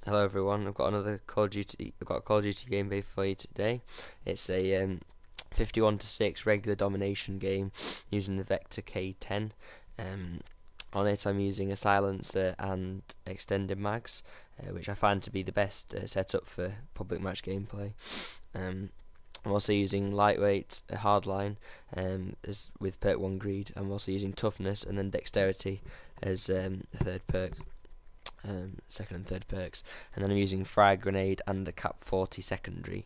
Hello everyone. I've got another Call of Duty. I've got a Call of Duty gameplay for you today. It's a 51-6 regular domination game using the Vector K10. On it, I'm using a silencer and extended mags, which I find to be the best setup for public match gameplay. I'm also using lightweight, hardline, with perk 1 greed. I'm also using toughness and then dexterity as the third perk. Second and third perks, and then I'm using frag grenade and a cap 40 secondary.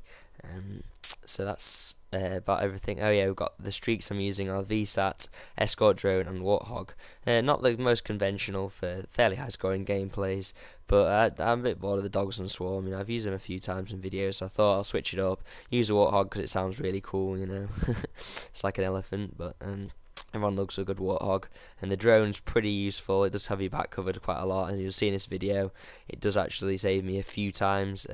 So that's about everything. Oh yeah, we've got the streaks I'm using are VSAT, escort drone, and warthog. Not the most conventional for fairly high scoring gameplays, but I'm a bit bored of the dogs and swarm. I've used them a few times in videos, so I thought I'll switch it up. Use a warthog because it sounds really cool. It's like an elephant, but everyone loves a good warthog, and the drone's pretty useful. It does have your back covered quite a lot, and you'll see in this video it does actually save me a few times.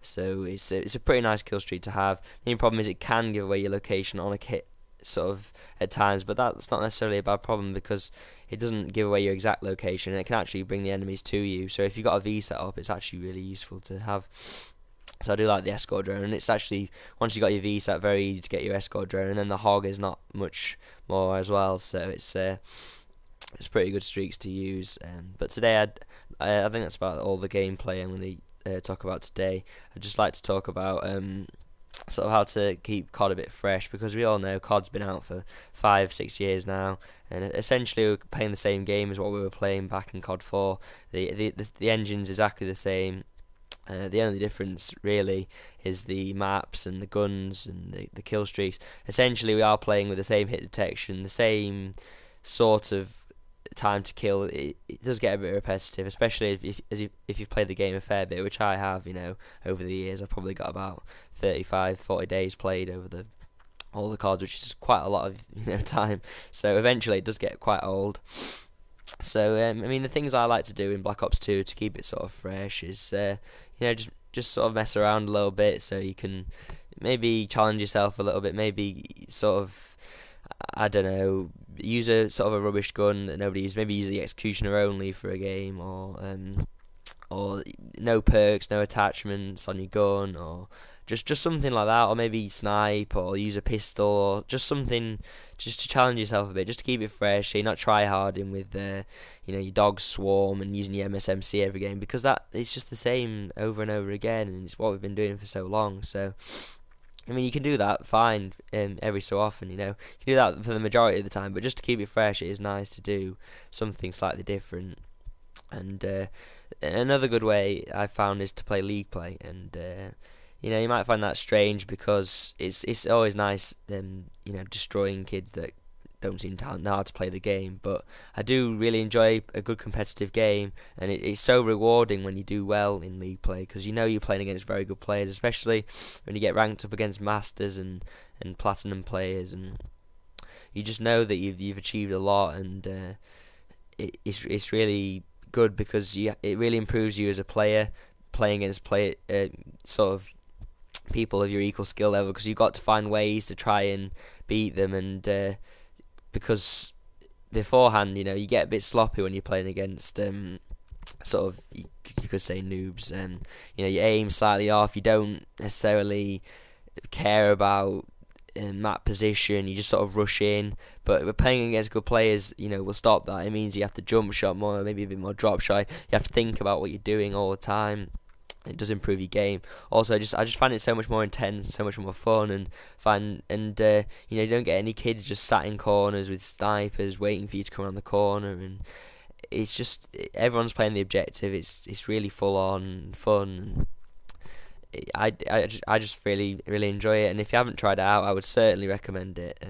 So it's a pretty nice kill streak to have. The only problem is it can give away your location on a kit sort of at times, but that's not necessarily a bad problem because it doesn't give away your exact location, and it can actually bring the enemies to you. So if you've got a V set up, it's actually really useful to have. So I do like the escort drone, and it's actually, once you got your VSAT, very easy to get your escort drone, and then the hog is not much more as well, so it's pretty good streaks to use. But today I think that's about all the gameplay I'm going to talk about today. I'd just like to talk about sort of how to keep COD a bit fresh, because we all know COD's been out for 5-6 years now, and essentially we're playing the same game as what we were playing back in COD 4. The engine's exactly the same. The only difference really is the maps and the guns and the kill streaks. Essentially we are playing with the same hit detection, the same sort of time to kill. It does get a bit repetitive, especially if you've played the game a fair bit, which I have. Over the years I've probably got about 35-40 days played over all the CODs, which is quite a lot of time. So eventually it does get quite old. So the things I like to do in Black Ops 2 to keep it sort of fresh is just sort of mess around a little bit, so you can maybe challenge yourself a little bit, maybe sort of, I don't know, use a sort of a rubbish gun that nobody uses, maybe use the executioner only for a game, or no perks, no attachments on your gun, or just something like that, or maybe snipe, or use a pistol, or just something just to challenge yourself a bit, just to keep it fresh, so you're not try-harding with your dog swarm and using your MSMC every game, because it's just the same over and over again, and it's what we've been doing for so long. So you can do that fine every so often, you can do that for the majority of the time, but just to keep it fresh, it is nice to do something slightly different. And another good way I've found is to play league play, and you might find that strange because it's always nice destroying kids that don't seem to know how to play the game, but I do really enjoy a good competitive game, and it's so rewarding when you do well in league play, because you're playing against very good players, especially when you get ranked up against masters and platinum players, and you just know that you've achieved a lot, and it's really good because it really improves you as a player, playing against sort of people of your equal skill level, because you've got to find ways to try and beat them, and because beforehand you get a bit sloppy when you're playing against sort of, you could say, noobs, and you aim slightly off, you don't necessarily care about map position, you just sort of rush in. But we're playing against good players, will stop that. It means you have to jump shot more, maybe a bit more drop shot, you have to think about what you're doing all the time. It does improve your game. Also, I just find it so much more intense and so much more fun, and you don't get any kids just sat in corners with snipers waiting for you to come around the corner, and it's just everyone's playing the objective. It's really full on fun. I just really really enjoy it, and if you haven't tried it out, I would certainly recommend it.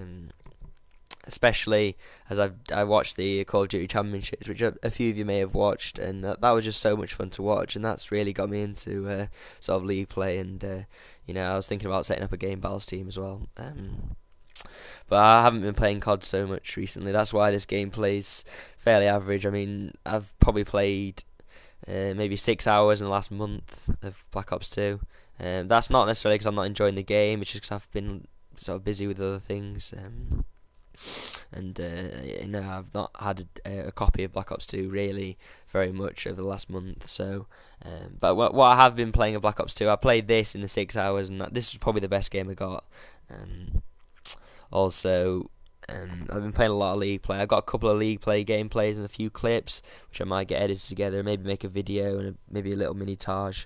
Especially as I watched the Call of Duty Championships, which a few of you may have watched, and that was just so much fun to watch, and that's really got me into sort of league play, and I was thinking about setting up a game battles team as well. But I haven't been playing COD so much recently. That's why this gameplay's fairly average. I've probably played maybe 6 hours in the last month of Black Ops 2. That's not necessarily because I'm not enjoying the game, it's just because I've been sort of busy with other things. and I've not had a copy of Black Ops 2 really very much over the last month. So, but what I have been playing of Black Ops 2, I played this in the 6 hours, and this was probably the best game I got. Also, I've been playing a lot of League Play. I've got a couple of League Play gameplays and a few clips, which I might get edited together, maybe make a video and maybe a little mini-tage,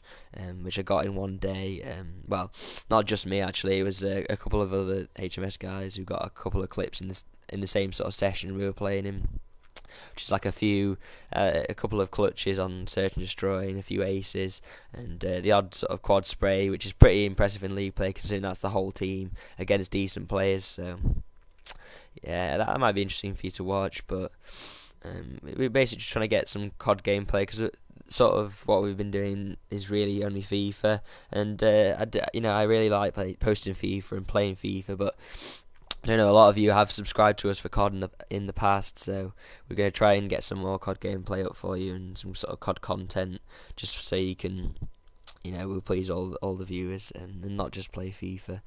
which I got in one day. Well, not just me actually, it was a couple of other HMS guys who got a couple of clips in the same sort of session we were playing in, which is like a couple of clutches on Search and Destroy and a few aces, and the odd sort of quad spray, which is pretty impressive in League Play considering that's the whole team against decent players. So yeah, that might be interesting for you to watch. But we're basically just trying to get some COD gameplay, because sort of what we've been doing is really only FIFA, and I really like posting FIFA and playing FIFA, but I don't know, a lot of you have subscribed to us for COD in the past, so we're going to try and get some more COD gameplay up for you and some sort of COD content, just so you can, we'll please all the viewers and not just play FIFA.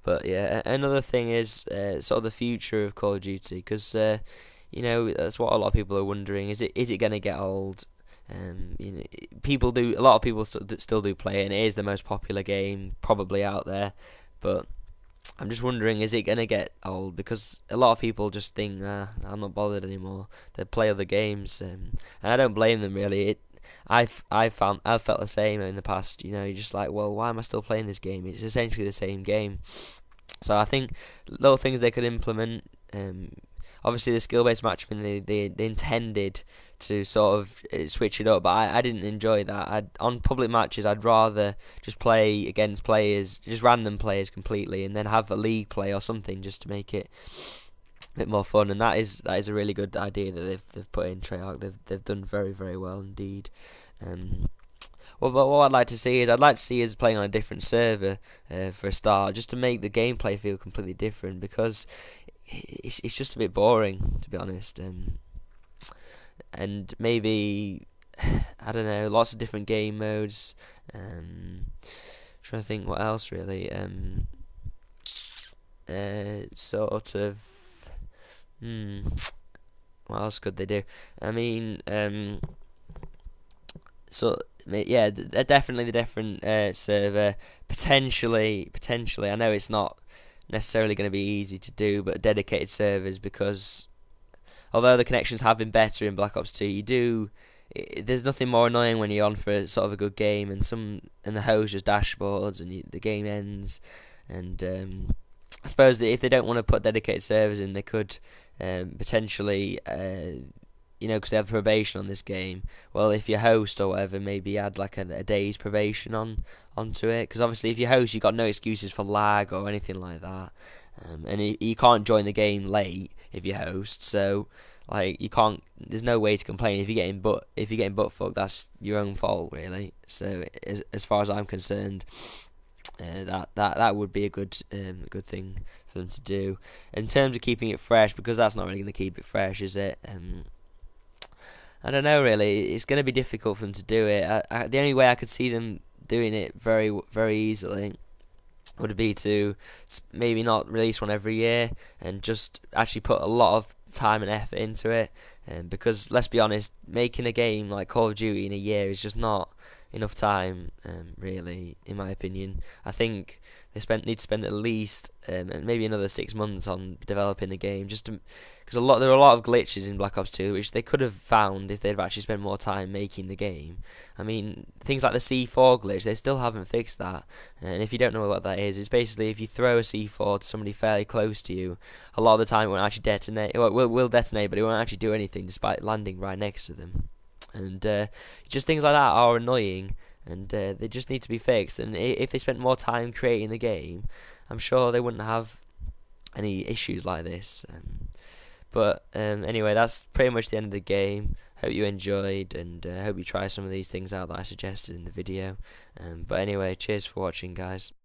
But yeah, another thing is sort of the future of Call of Duty, because that's what a lot of people are wondering. Is it going to get old? A lot of people still do play it, and it is the most popular game probably out there. But I'm just wondering, is it going to get old? Because a lot of people just think, I'm not bothered anymore. They play other games, and I don't blame them really. I've felt the same in the past. You're just like, well, why am I still playing this game? It's essentially the same game. So I think little things they could implement. Obviously, the skill-based matchmaking, they intended to sort of switch it up, but I didn't enjoy that. On public matches, I'd rather just play against players, just random players completely, and then have a league play or something just to make it a bit more fun. And that is a really good idea that they've put in Treyarch. They've done very, very well indeed. What I'd like to see is us playing on a different server for a start, just to make the gameplay feel completely different, because it's just a bit boring, to be honest. And maybe, I don't know, lots of different game modes. Trying to think what else really. Sort of. What else could they do? I mean, yeah, definitely the different server. Potentially. I know it's not necessarily going to be easy to do, but dedicated servers, because although the connections have been better in Black Ops 2, there's nothing more annoying when you're on for sort of a good game and the host just dashboards and the game ends. And I suppose that if they don't want to put dedicated servers in, they could potentially, because they have probation on this game. Well, if you host or whatever, maybe add like a day's probation onto it, because obviously if you host, you've got no excuses for lag or anything like that. And you can't join the game late if you host, so like you can't. There's no way to complain if you're getting butt fucked. That's your own fault, really. So as far as I'm concerned, that would be a good thing for them to do. In terms of keeping it fresh, because that's not really going to keep it fresh, is it? I don't know really. It's going to be difficult for them to do it. The only way I could see them doing it very, very easily would be to maybe not release one every year and just actually put a lot of time and effort into it. Because let's be honest, making a game like Call of Duty in a year is just not enough time, really, in my opinion. I think they need to spend at least maybe another 6 months on developing the game, just because there are a lot of glitches in Black Ops 2 which they could have found if they'd actually spent more time making the game. I mean, things like the C4 glitch, they still haven't fixed that. And if you don't know what that is, it's basically if you throw a C4 to somebody fairly close to you, a lot of the time it won't actually detonate. Well, it will detonate, but it won't actually do anything despite landing right next to them. And just things like that are annoying, and they just need to be fixed. And if they spent more time creating the game, I'm sure they wouldn't have any issues like this. But anyway, that's pretty much the end of the game. Hope you enjoyed, and hope you try some of these things out that I suggested in the video. But anyway, cheers for watching, guys.